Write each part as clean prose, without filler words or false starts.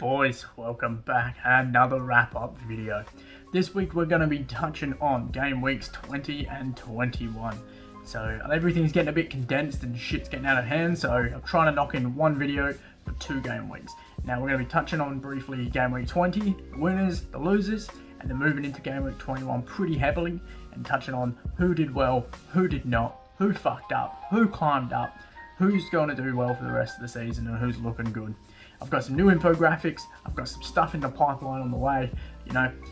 Boys, welcome back. Another wrap-up video. This week we're going to be touching on game weeks 20 and 21. So everything's getting a bit condensed and shit's getting out of hand, so I'm trying to knock in one video for 2 game weeks. Now we're going to be touching on briefly game week 20, the winners, the losers, and then moving into game week 21 pretty heavily and touching on who did well, who did not, who fucked up, who climbed up, who's going to do well for the rest of the season and who's looking good. I've got some new infographics, I've got some stuff in the pipeline on the way,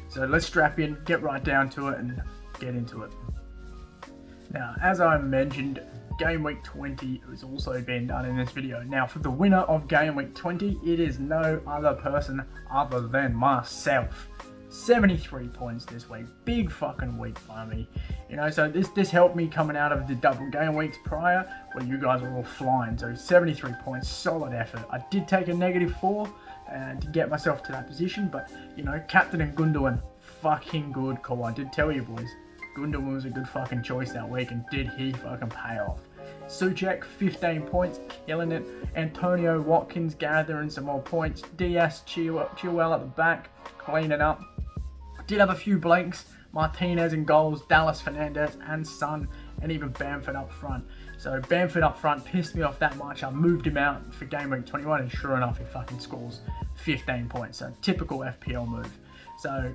so let's strap in, get right down to it and get into it. Now, as I mentioned, game week 20 has also been done in this video. Now, for the winner of game week 20, it is no other person other than myself. 73 points this week, big fucking week by me. So this helped me coming out of the double game weeks prior where you guys were all flying. So 73 points, solid effort. I did take a -4 to get myself to that position, but Captain and Gundogan, fucking good call. I did tell you boys, Gundogan was a good fucking choice that week, and did he fucking pay off. Suchek, 15 points, killing it. Antonio Watkins gathering some more points. DS Chilwell at the back, cleaning up. Did have a few blanks. Martinez in goals, Dallas Fernandez and Son, and even Bamford up front. So Bamford up front pissed me off that much. I moved him out for game week 21, and sure enough, he fucking scores 15 points. So typical FPL move. So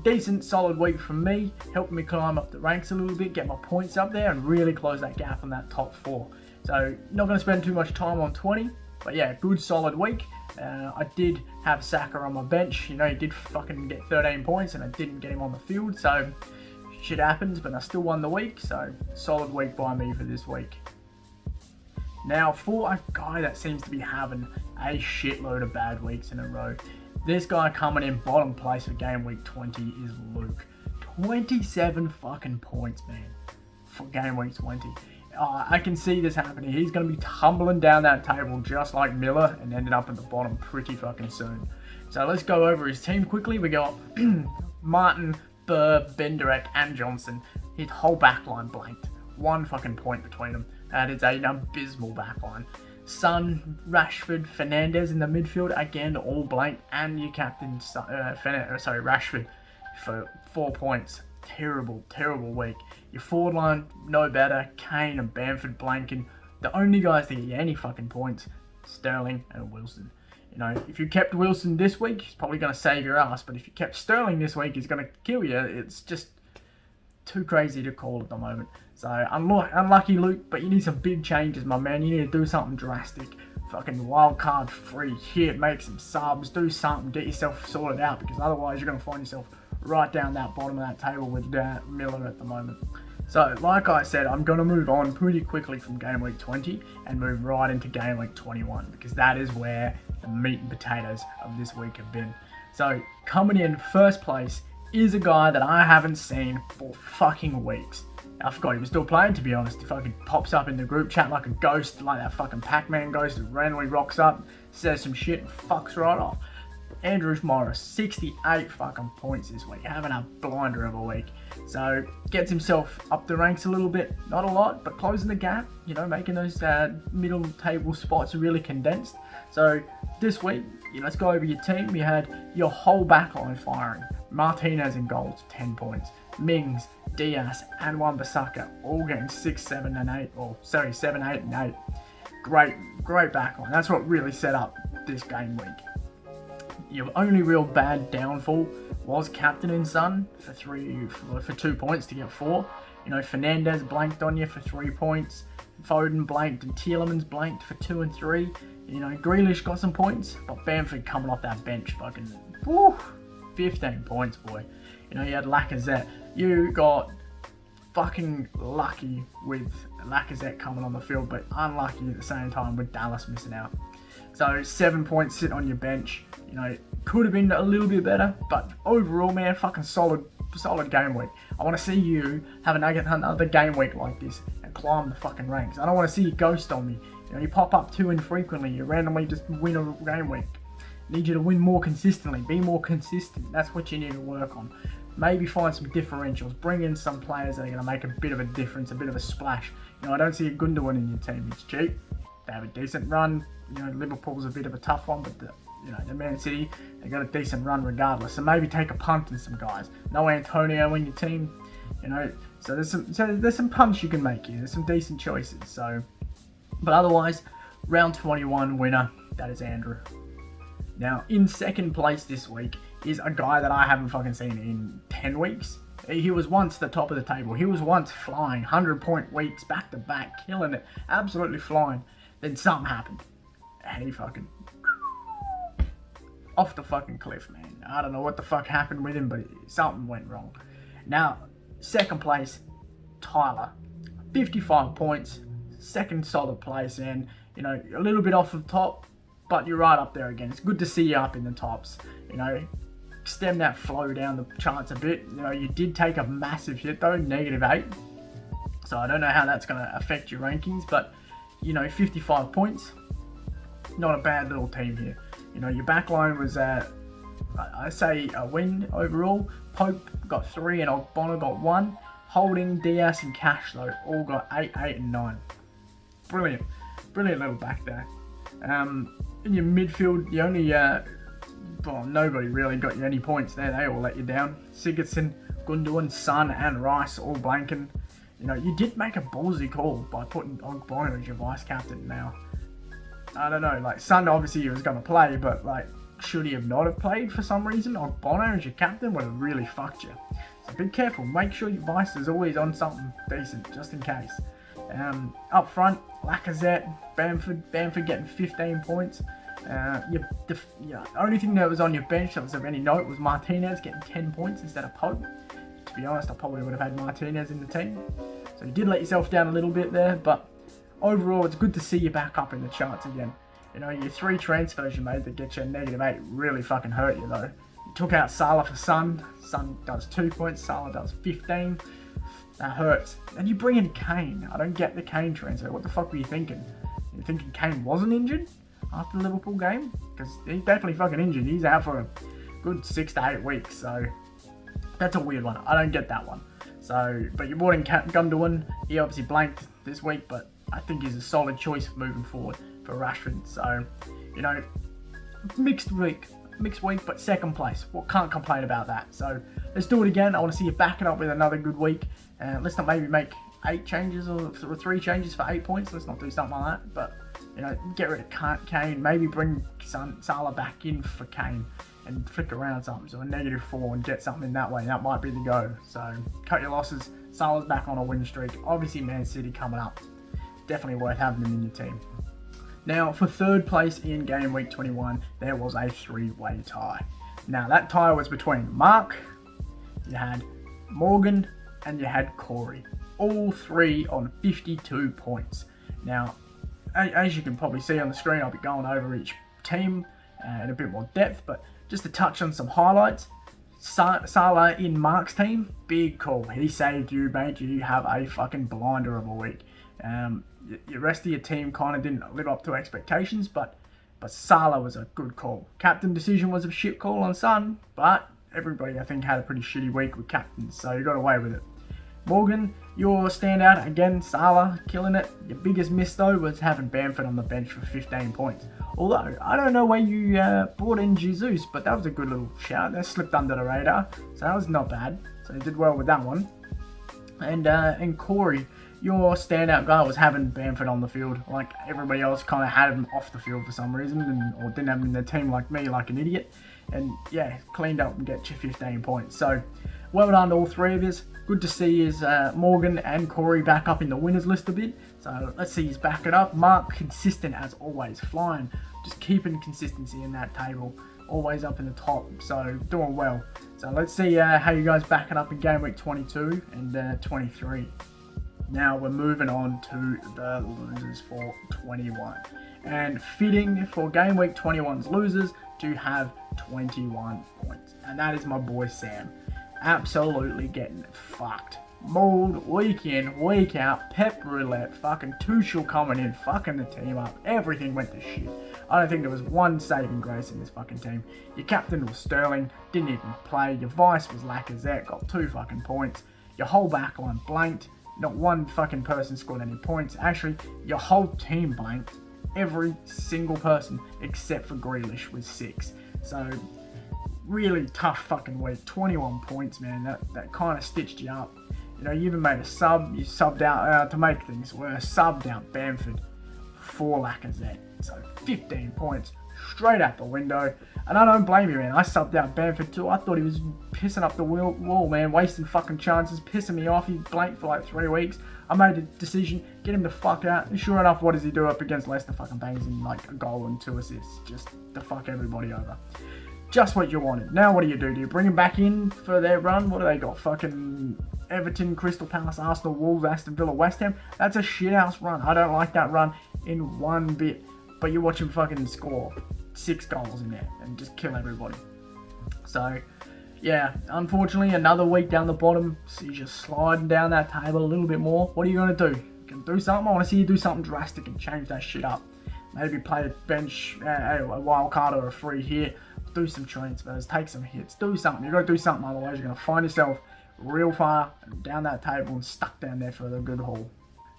decent, solid week from me, helping me climb up the ranks a little bit, get my points up there, and really close that gap on that top 4. So not going to spend too much time on 20, but yeah, good solid week. I did have Saka on my bench. He did fucking get 13 points, and I didn't get him on the field, so shit happens, but I still won the week, so solid week by me for this week. Now, for a guy that seems to be having a shitload of bad weeks in a row, this guy coming in bottom place for game week 20 is Luke. 27 fucking points, man, for game week 20. I can see this happening. He's going to be tumbling down that table just like Miller and ended up at the bottom pretty fucking soon. So let's go over his team quickly. We got Martin, Burr, Benderek and Johnson. His whole backline blanked. 1 fucking point between them. That is an abysmal backline. Son, Rashford, Fernandez in the midfield, again all blank, and your captain, Rashford for 4 points. Terrible week. Your forward line, no better. Kane and Bamford blanking. The only guys that get any fucking points, Sterling and Wilson. If you kept Wilson this week, he's probably going to save your ass, but if you kept Sterling this week, he's going to kill you. It's just too crazy to call at the moment. So unlucky Luke, but you need some big changes, my man. You need to do something drastic. Fucking wild card free hit, make some subs, do something, get yourself sorted out, because otherwise you're going to find yourself right down that bottom of that table with Miller at the moment. So like I said, I'm going to move on pretty quickly from game week 20 and move right into game week 21, because that is where the meat and potatoes of this week have been. So coming in first place is a guy that I haven't seen for fucking weeks. I forgot he was still playing, to be honest. He fucking pops up in the group chat like a ghost, like that fucking Pac-Man ghost that randomly rocks up, says some shit and fucks right off. Andrew Morris, 68 fucking points this week, having a blinder of a week. So gets himself up the ranks a little bit, not a lot, but closing the gap, making those middle table spots really condensed. So this week, let's go over your team. You had your whole backline firing. Martinez in goals, 10 points. Mings, Diaz, and Wan-Bissaka all getting 6, 7, and 8. 7, 8, and 8. Great backline. That's what really set up this game week. Your only real bad downfall was Captain and Son for 2 points to get 4. Fernandez blanked on you for 3 points. Foden blanked and Tielemans blanked for 2 and 3. Grealish got some points, but Bamford coming off that bench, fucking 15 points, boy. You had Lacazette. You got fucking lucky with Lacazette coming on the field, but unlucky at the same time with Dallas missing out. So 7 points sitting on your bench. Could have been a little bit better, but overall, man, fucking solid game week. I want to see you have another game week like this and climb the fucking ranks. I don't want to see you ghost on me. You pop up too infrequently. You randomly just win a game week. I need you to win more consistently. Be more consistent. That's what you need to work on. Maybe find some differentials. Bring in some players that are going to make a bit of a difference, a bit of a splash. I don't see a Gundogan in your team. It's cheap. They have a decent run. Liverpool's a bit of a tough one, but you know, the Man City, they got a decent run regardless. So maybe take a punt on some guys. No Antonio in your team, you know. So there's some punts you can make here. There's some decent choices. So, but otherwise, round 21 winner, that is Andrew. Now, in second place this week is a guy that I haven't fucking seen in 10 weeks. He was once the top of the table. He was once flying, 100-point weeks back to back, killing it, absolutely flying. Then something happened, and he fucking off the fucking cliff, man. I don't know what the fuck happened with him, but something went wrong. Now, second place, Tyler, 55 points, second solid place, and you know, a little bit off the top, but you're right up there again. It's good to see you up in the tops. You know, stem that flow down the charts a bit. You know, you did take a massive hit though, -8. So I don't know how that's going to affect your rankings, but you know, 55 points, not a bad little team here. You know, your backline was, I say, a win overall. Pope got 3 and Ogbonna got 1. Holding, Diaz and Cash though all got 8, 8 and 9. Brilliant little back there. In your midfield, you only, nobody really got you any points there. They all let you down. Sigurdsson, Gundogan, Son, and Rice all blanking. You know, you did make a ballsy call by putting Ogbonna as your vice captain. Now, I don't know. Like, Son obviously he was going to play, but like, should he have not have played for some reason? Ogbonna as your captain would have really fucked you. So be careful. Make sure your vice is always on something decent, just in case. Up front, Lacazette, Bamford getting 15 points. The only thing that was on your bench that was of any note was Martinez getting 10 points instead of Pope. To be honest, I probably would have had Martinez in the team. So you did let yourself down a little bit there, but overall, it's good to see you back up in the charts again. You know, your 3 transfers you made that get you a -8 really fucking hurt you though. You took out Salah for Son. Son does 2 points, Salah does 15. That hurts. And you bring in Kane. I don't get the Kane transfer. What the fuck were you thinking? You thinking Kane wasn't injured after the Liverpool game? Because he's definitely fucking injured. He's out for a good 6 to 8 weeks. So that's a weird one. I don't get that one. So, but you brought in Gundogan. He obviously blanked this week, but I think he's a solid choice moving forward for Rashford. So, you know, mixed week, but second place. Well, can't complain about that. So let's do it again. I want to see you back it up with another good week. Let's not maybe make 8 changes or 3 changes for 8 points. Let's not do something like that. But, you know, get rid of Kane. Maybe bring Salah back in for Kane and flick around something. So a -4 and get something in that way. That might be the go. So cut your losses. Salah's back on a win streak. Obviously, Man City coming up. Definitely worth having them in your team. Now, for third place in Game Week 21, there was a 3-way tie. Now, that tie was between Mark, you had Morgan, and you had Corey. All 3 on 52 points. Now, as you can probably see on the screen, I'll be going over each team in a bit more depth, but just to touch on some highlights. Salah in Mark's team, big call. He saved you, mate. You have a fucking blinder of a week. The rest of your team kind of didn't live up to expectations, but Salah was a good call. Captain decision was a shit call on Son, but everybody I think had a pretty shitty week with captains, so you got away with it. Morgan, your standout again, Salah killing it. Your biggest miss though was having Bamford on the bench for 15 points. Although I don't know where you brought in Jesus, but that was a good little shout. That slipped under the radar, so that was not bad. So you did well with that one. And Corey, your standout guy was having Bamford on the field. Like everybody else kind of had him off the field for some reason, or didn't have him in their team like me, like an idiot. And yeah, cleaned up and get you 15 points. So well done to all 3 of us. Good to see is Morgan and Corey back up in the winners list a bit. So let's see he's back it up. Mark, consistent as always, flying. Just keeping consistency in that table. Always up in the top, so doing well. So let's see how you guys back it up in Game Week 22 and 23. Now we're moving on to the losers for 21. And fitting for Game Week 21's losers to have 21 points. And that is my boy Sam. Absolutely getting fucked. Mauled week in, week out, Pep Roulette, fucking Tuchel coming in, fucking the team up. Everything went to shit. I don't think there was one saving grace in this fucking team. Your captain was Sterling, didn't even play. Your vice was Lacazette, got 2 fucking points. Your whole backline blanked. Not one fucking person scored any points. Actually, your whole team blanked. Every single person except for Grealish was 6. So really tough fucking week. 21 points, man. That kind of stitched you up. You know, you even made a sub. You subbed out, to make things worse, subbed out Bamford for Lacazette. So 15 points straight out the window. And I don't blame you, man. I subbed out Bamford too. I thought he was pissing up the wall, man. Wasting fucking chances, pissing me off. He blanked for like 3 weeks. I made a decision, get him the fuck out. And sure enough, what does he do up against Leicester? Fucking bangs in like a goal and 2 assists. Just to fuck everybody over. Just what you wanted. Now what do? Do you bring him back in for their run? What do they got? Fucking Everton, Crystal Palace, Arsenal, Wolves, Aston Villa, West Ham. That's a shithouse run. I don't like that run in one bit. But you watch him fucking score 6 goals in there and just kill everybody. So, yeah, unfortunately, another week down the bottom. So you're just sliding down that table a little bit more. What are you going to do? You can do something. I want to see you do something drastic and change that shit up. Maybe play a bench, a wild card or a free hit. Do some transfers, take some hits, do something. You've got to do something, otherwise you're going to find yourself real far down that table and stuck down there for the good haul.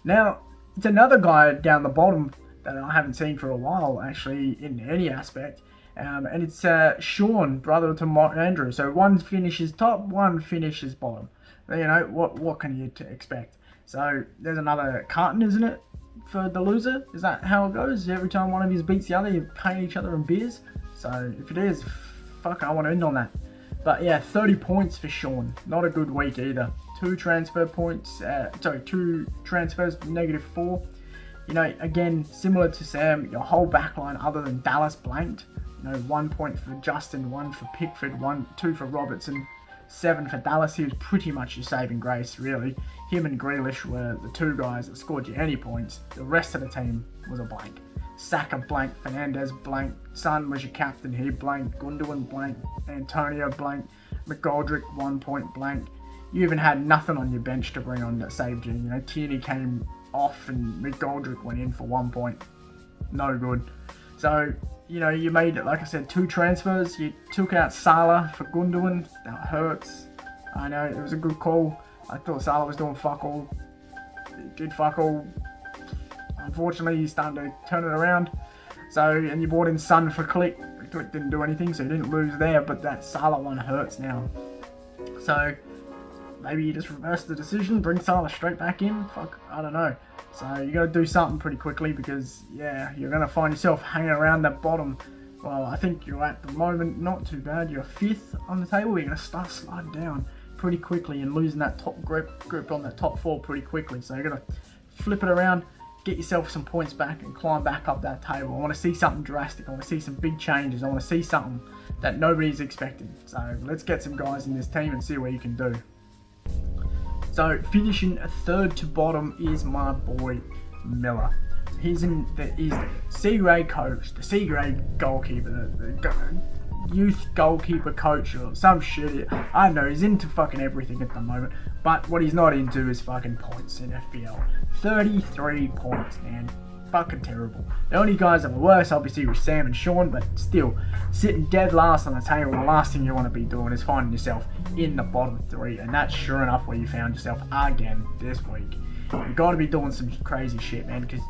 Now, it's another guy down the bottom that I haven't seen for a while, actually, in any aspect. And it's Sean, brother to Andrew. So one finishes top, one finishes bottom. You know, what can you expect? So there's another carton, isn't it, for the loser? Is that how it goes? Every time one of you beats the other, you pay each other in beers? So if it is, fuck, I want to end on that. But yeah, 30 points for Sean. Not a good week either. 2 transfer points, 2 transfers, -4. You know, again, similar to Sam, your whole backline other than Dallas blanked. You know, 1 point for Justin, 1 for Pickford, 2 for Robertson, 7 for Dallas. He was pretty much your saving grace, really. Him and Grealish were the 2 guys that scored you any points. The rest of the team was a blank. Saka blank, Fernandez blank, Son was your captain, he blank, Gundogan blank, Antonio blank, McGoldrick 1 point blank. You even had nothing on your bench to bring on that saved you. You know, Tierney came off and McGoldrick went in for 1 point. No good. So, you know, you made, like I said, 2 transfers. You took out Salah for Gundogan. That hurts. I know, it was a good call. I thought Salah was doing fuck all. He did fuck all. Unfortunately, he's starting to turn it around. So, and you brought in Son for Click. Click didn't do anything, so you didn't lose there, but that Salah one hurts now. So, maybe you just reverse the decision, bring Salah straight back in. Fuck, I don't know. So, you got to do something pretty quickly because, yeah, you're going to find yourself hanging around that bottom. Well, I think you're at the moment not too bad. You're 5th on the table. You're going to start sliding down pretty quickly and losing that top grip on that top 4 pretty quickly. So, you're going to flip it around, get yourself some points back and climb back up that table. I want to see something drastic. I want to see some big changes. I want to see something that nobody's expecting. So let's get some guys in this team and see what you can do. So finishing 3rd to bottom is my boy Miller. He's the C-grade coach, the C-grade goalkeeper, the youth goalkeeper coach or some shit. I don't know, he's into fucking everything at the moment. But what he's not into is fucking points in FPL. 33 points, man. Fucking terrible. The only guys that were worse, obviously, were Sam and Sean, but still, sitting dead last on the table, the last thing you want to be doing is finding yourself in the bottom 3, and that's sure enough where you found yourself again this week. You've got to be doing some crazy shit, man, because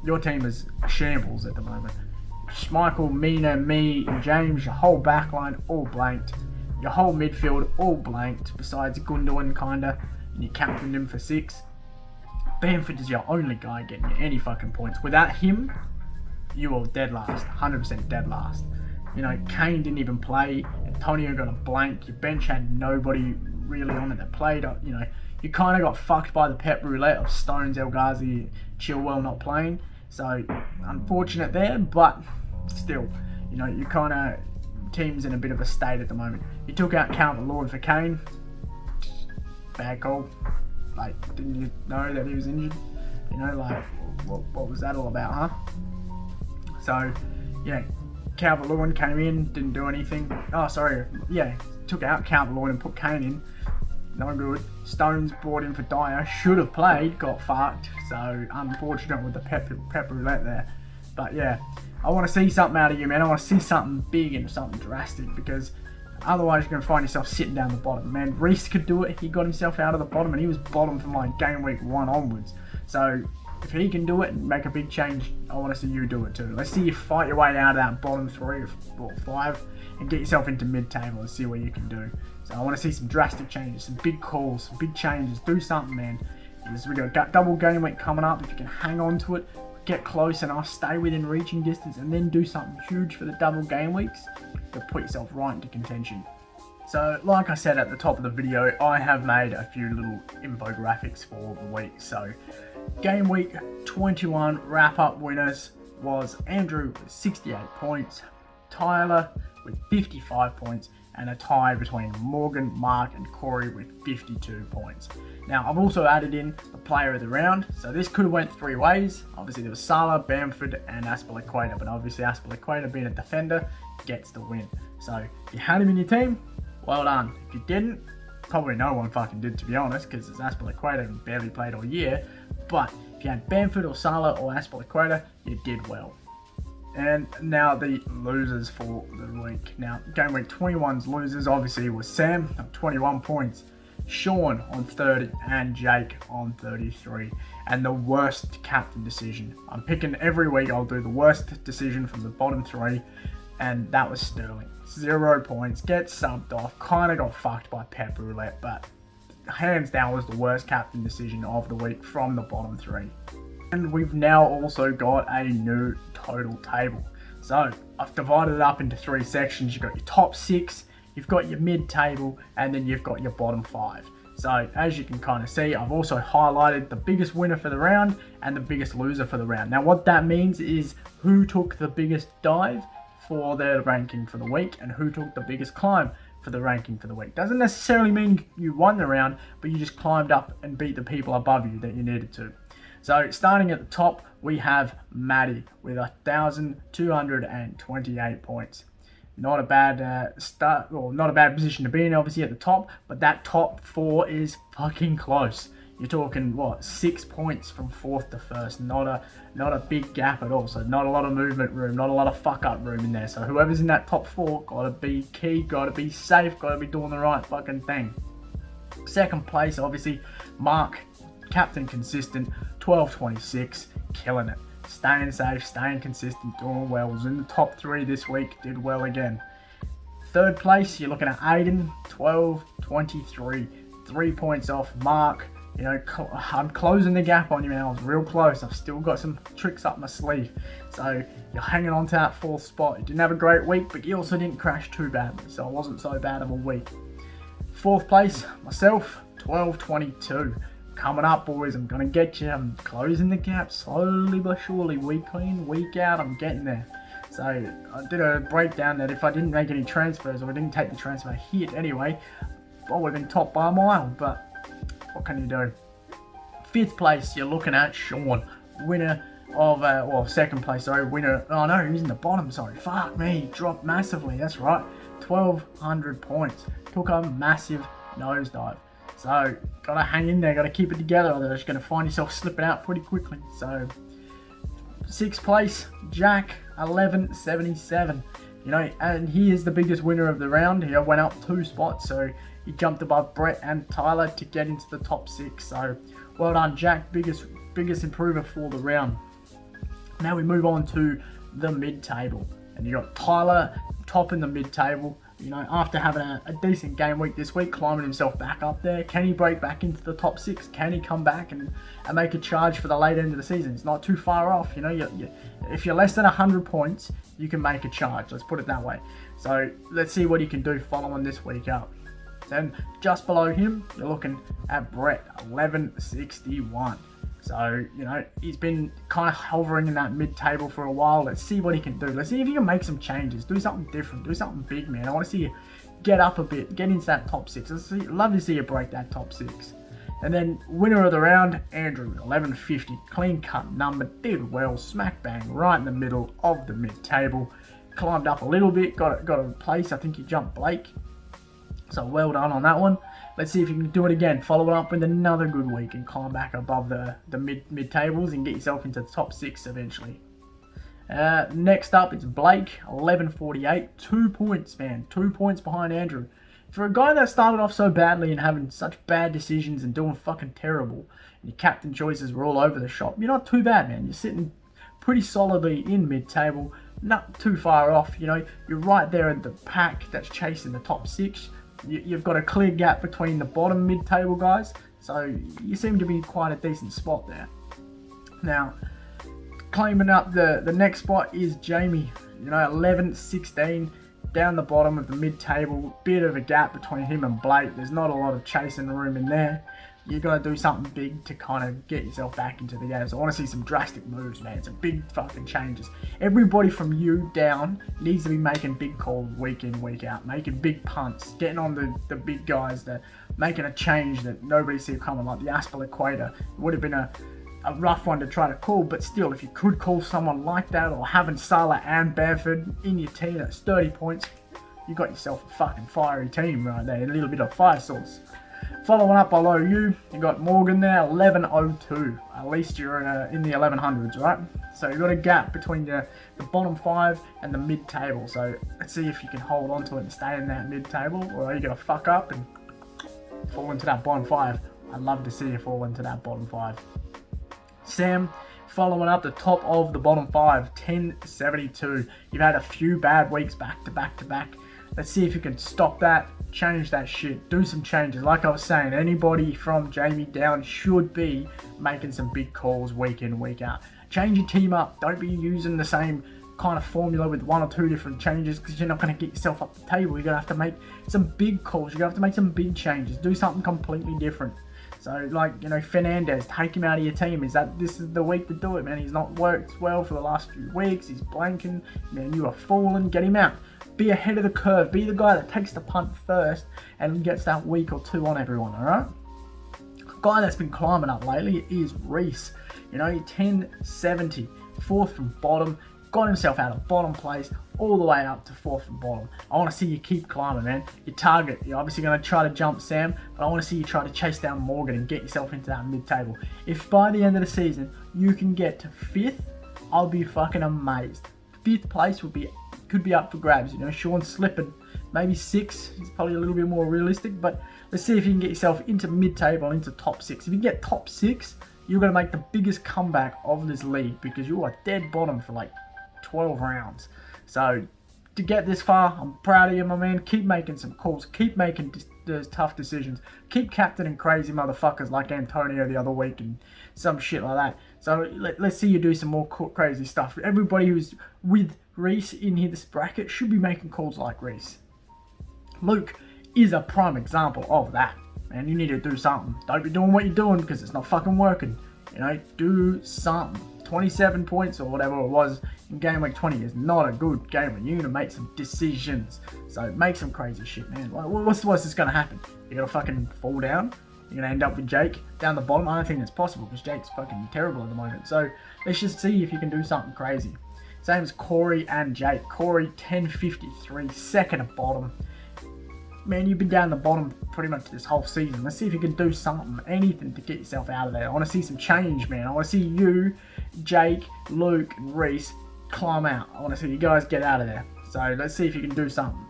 your team is a shambles at the moment. Schmeichel, Mina, me, and James, your whole backline all blanked. Your whole midfield all blanked, besides Gundogan, kinda, and you captained him for 6. Bamford is your only guy getting you any fucking points. Without him, you were dead last, 100% dead last. You know, Kane didn't even play. Antonio got a blank. Your bench had nobody really on it that played. You know, you kind of got fucked by the pep roulette of Stones, El Ghazi, Chilwell not playing. So, unfortunate there, but still, you know, you kind of, team's in a bit of a state at the moment. You took out Calvert-Lewin for Kane. Bad call. Like, didn't you know that he was injured? You know, like, what was that all about, huh? So, yeah, Calvert-Lewin came in, didn't do anything. Oh, sorry, yeah, took out Calvert-Lewin and put Kane in. No good. Stones brought in for Dyer. Should have played, got fucked. So, unfortunate with the pep roulette there. But, yeah, I want to see something out of you, man. I want to see something big and something drastic because Otherwise, you're going to find yourself sitting down the bottom. Man, Reese could do it. He got himself out of the bottom, and he was bottom from like game week 1 onwards. So if he can do it and make a big change, I want to see you do it too. Let's see you fight your way out of that bottom 3 or 5 and get yourself into mid-table and see what you can do. So I want to see some drastic changes, some big calls, some big changes. Do something, man. Because we got double game week coming up. If you can hang on to it, get close enough, stay within reaching distance, and then do something huge for the double game weeks to put yourself right into contention. So, like I said at the top of the video, I have made a few little infographics for the week. So, game week 21 wrap up winners was Andrew with 68 points, Tyler with 55 points, and a tie between Morgan, Mark, and Corey with 52 points. Now, I've also added in the player of the round, so this could have went 3 ways. Obviously, there was Salah, Bamford, and Aspilicueta, but obviously Aspilicueta, being a defender, gets the win. So, if you had him in your team, well done. If you didn't, probably no one fucking did, to be honest, because it's Aspilicueta and barely played all year. But if you had Bamford or Salah or Aspilicueta, you did well. And now the losers for the week. Now, game week 21's losers obviously was Sam on 21 points, Sean on 30, and Jake on 33. And the worst captain decision. I'm picking every week, I'll do the worst decision from the bottom 3, and that was Sterling. 0 points, gets subbed off, kind of got fucked by Pep Roulette, but hands down was the worst captain decision of the week from the bottom 3. And we've now also got a new total table. So I've divided it up into 3 sections. You've got your top 6, you've got your mid-table, and then you've got your bottom 5. So as you can kind of see, I've also highlighted the biggest winner for the round and the biggest loser for the round. Now what that means is who took the biggest dive for their ranking for the week and who took the biggest climb for the ranking for the week. Doesn't necessarily mean you won the round, but you just climbed up and beat the people above you that you needed to. So starting at the top, we have Maddie with 1,228 points. Not a bad start, or not a bad position to be in, obviously at the top, but that top 4 is fucking close. You're talking what, 6 points from 4th to 1st. Not a big gap at all. So not a lot of movement room, not a lot of fuck up room in there. So whoever's in that top 4, gotta be key, gotta be safe, gotta be doing the right fucking thing. Second place, obviously, Mark, captain consistent, 12.26, killing it. Staying safe, staying consistent, doing well. Was in the top 3 this week, did well again. Third place, you're looking at Aiden, 12.23, 3 points off Mark. You know, I'm closing the gap on you, man. I was real close. I've still got some tricks up my sleeve. So you're hanging on to that 4th spot. You didn't have a great week, but you also didn't crash too badly. So it wasn't so bad of a week. 4th place, myself, 12.22. Coming up, boys. I'm going to get you. I'm closing the gap slowly but surely. Week in, week out, I'm getting there. So I did a breakdown that if I didn't make any transfers, or I didn't take the transfer hit anyway, I would have been top by a mile. But what can you do? 5th place, you're looking at Sean, winner of, well, 2nd place, sorry, winner. Oh no, he's in the bottom, sorry. Fuck me, dropped massively, that's right. 1,200 points. Took a massive nosedive. So, gotta hang in there, gotta keep it together, or you're just gonna find yourself slipping out pretty quickly. So, 6th place, Jack, 11.77. You know, and he is the biggest winner of the round. He went up 2 spots, so he jumped above Brett and Tyler to get into the top 6. So, well done, Jack. Biggest improver for the round. Now we move on to the mid-table. And you got Tyler top in the mid-table. You know, after having a decent game week this week, climbing himself back up there. Can he break back into the top 6? Can he come back and make a charge for the late end of the season? It's not too far off. You know, if you're less than 100 points, you can make a charge. Let's put it that way. So let's see what he can do following this week up. Then just below him, you're looking at Brett, 11.61. So, you know, he's been kind of hovering in that mid-table for a while. Let's see what he can do. Let's see if he can make some changes. Do something different. Do something big, man. I want to see you get up a bit. Get into that top 6. Love to see you break that top 6. And then, winner of the round, Andrew, 11.50. Clean-cut number. Did well. Smack bang. Right in the middle of the mid-table. Climbed up a little bit. Got a place. I think he jumped Blake. So, well done on that one. Let's see if you can do it again. Follow it up with another good week and climb back above the mid tables and get yourself into the top 6 eventually. Next up, it's Blake, 1148. 2 points, man. 2 points behind Andrew. For a guy that started off so badly and having such bad decisions and doing fucking terrible, and your captain choices were all over the shop, you're not too bad, man. You're sitting pretty solidly in mid-table, not too far off. You know, you're right there in the pack that's chasing the top 6. You've got a clear gap between the bottom mid-table guys, so you seem to be quite a decent spot there. Now, claiming up the next spot is Jamie. You know, 11-16 down the bottom of the mid-table. Bit of a gap between him and Blake. There's not a lot of chasing room in there. You've got to do something big to kind of get yourself back into the game. So I want to see some drastic moves, man. Some big fucking changes. Everybody from you down needs to be making big calls week in, week out. Making big punts. Getting on the big guys. That making a change that nobody see coming. Like the Aspel Equator. It would have been a rough one to try to call. But still, if you could call someone like that, or having Salah and Bamford in your team, that's 30 points. You got yourself a fucking fiery team right there. A little bit of fire sauce. Following up below you got Morgan there, 1102. At least you're in the 1100s, right? So you've got a gap between the bottom 5 and the mid-table. So let's see if you can hold on to it and stay in that mid-table, or are you going to fuck up and fall into that bottom 5? I'd love to see you fall into that bottom 5. Sam, following up the top of the bottom 5, 1072. You've had a few bad weeks back to back to back. Let's see if you can stop that, change that shit, do some changes. Like I was saying, anybody from Jamie down should be making some big calls week in, week out. Change your team up. Don't be using the same kind of formula with 1 or 2 different changes, because you're not going to get yourself up the table. You're going to have to make some big calls. You're going to have to make some big changes. Do something completely different. So, like, you know, Fernandez, take him out of your team. This is the week to do it, man. He's not worked well for the last few weeks. He's blanking. Man, you are falling. Get him out. Be ahead of the curve. Be the guy that takes the punt first and gets that week or 2 on everyone, alright? Guy that's been climbing up lately is Reese. You know, 1070, 4th from bottom. Got himself out of bottom place all the way up to 4th from bottom. I want to see you keep climbing, man. Your target, you're obviously going to try to jump Sam, but I want to see you try to chase down Morgan and get yourself into that mid-table. If by the end of the season you can get to 5th, I'll be fucking amazed. 5th place could be up for grabs. You know, Sean's slipping. Maybe 6 is probably a little bit more realistic, but let's see if you can get yourself into mid-table and into top 6. If you get top 6, you're going to make the biggest comeback of this league, because you are dead bottom for like 12 rounds. So to get this far, I'm proud of you, my man. Keep making some calls. Keep making those tough decisions. Keep captaining crazy motherfuckers like Antonio the other week and some shit like that. So let's see you do some more crazy stuff. Everybody who's with Reese in here, this bracket, should be making calls like Reese. Luke is a prime example of that. Man, you need to do something. Don't be doing what you're doing because it's not fucking working. You know, do something. 27 points or whatever it was in game week 20 is not a good game when you need to make some decisions. So make some crazy shit, man. Like, what's this going to happen? You're going to fucking fall down? You're going to end up with Jake down the bottom? I don't think that's possible because Jake's fucking terrible at the moment. So let's just see if you can do something crazy. Same as Corey and Jake. Corey, 1053, second at bottom. Man, you've been down the bottom pretty much this whole season. Let's see if you can do something, anything to get yourself out of there. I want to see some change, man. I want to see you, Jake, Luke, and Reese climb out. I want to see you guys get out of there. So let's see if you can do something.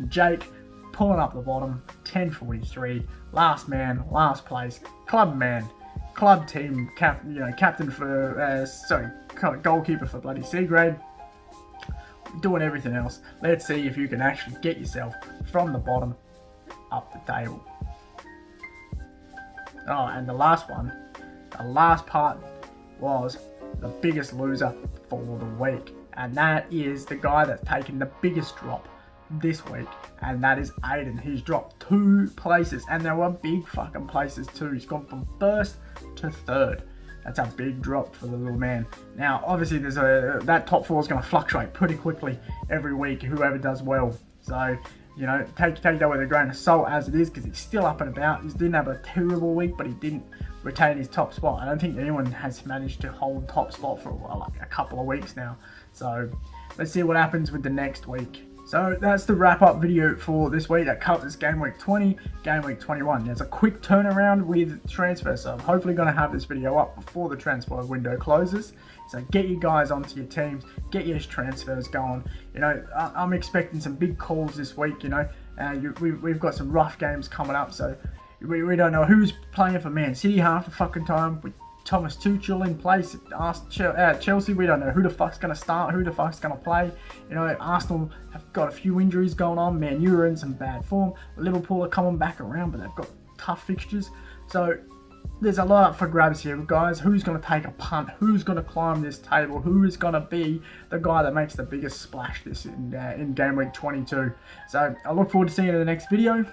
Jake, pulling up the bottom, 1043, last man, last place, club man, club team, captain for, goalkeeper for bloody C grade. Doing everything else. Let's see if you can actually get yourself from the bottom up the table. Oh, and the last part was the biggest loser for the week, and that is the guy that's taken the biggest drop this week, and that is Aiden. He's dropped 2 places, and there were big fucking places too. He's gone from 1st to 3rd. That's a big drop for the little man. Now, obviously, that top 4 is going to fluctuate pretty quickly every week, whoever does well. So, you know, take that with a grain of salt as it is, because he's still up and about. He didn't have a terrible week, but he didn't retain his top spot. I don't think anyone has managed to hold top spot for a couple of weeks now. So, let's see what happens with the next week. So that's the wrap-up video for this week that covers Game Week 20, Game Week 21. There's a quick turnaround with transfers, so I'm hopefully going to have this video up before the transfer window closes. So get you guys onto your teams, get your transfers going. You know, I'm expecting some big calls this week, you know. We've got some rough games coming up, so we don't know who's playing for Man City half the fucking time. With Thomas Tuchel in place, Chelsea, we don't know who the fuck's going to start, who the fuck's going to play. You know, Arsenal have got a few injuries going on. Man U are in some bad form. Liverpool are coming back around, but they've got tough fixtures. So there's a lot up for grabs here, guys. Who's going to take a punt? Who's going to climb this table? Who is going to be the guy that makes the biggest splash this in Game Week 22? So I look forward to seeing you in the next video.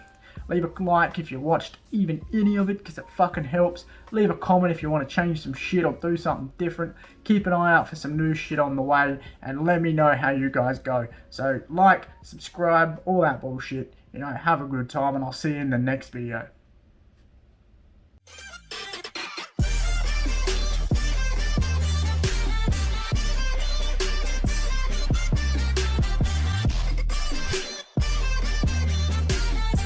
Leave a like if you watched even any of it, because it fucking helps. Leave a comment if you want to change some shit or do something different. Keep an eye out for some new shit on the way, and let me know how you guys go. So like, subscribe, all that bullshit. You know, have a good time, and I'll see you in the next video.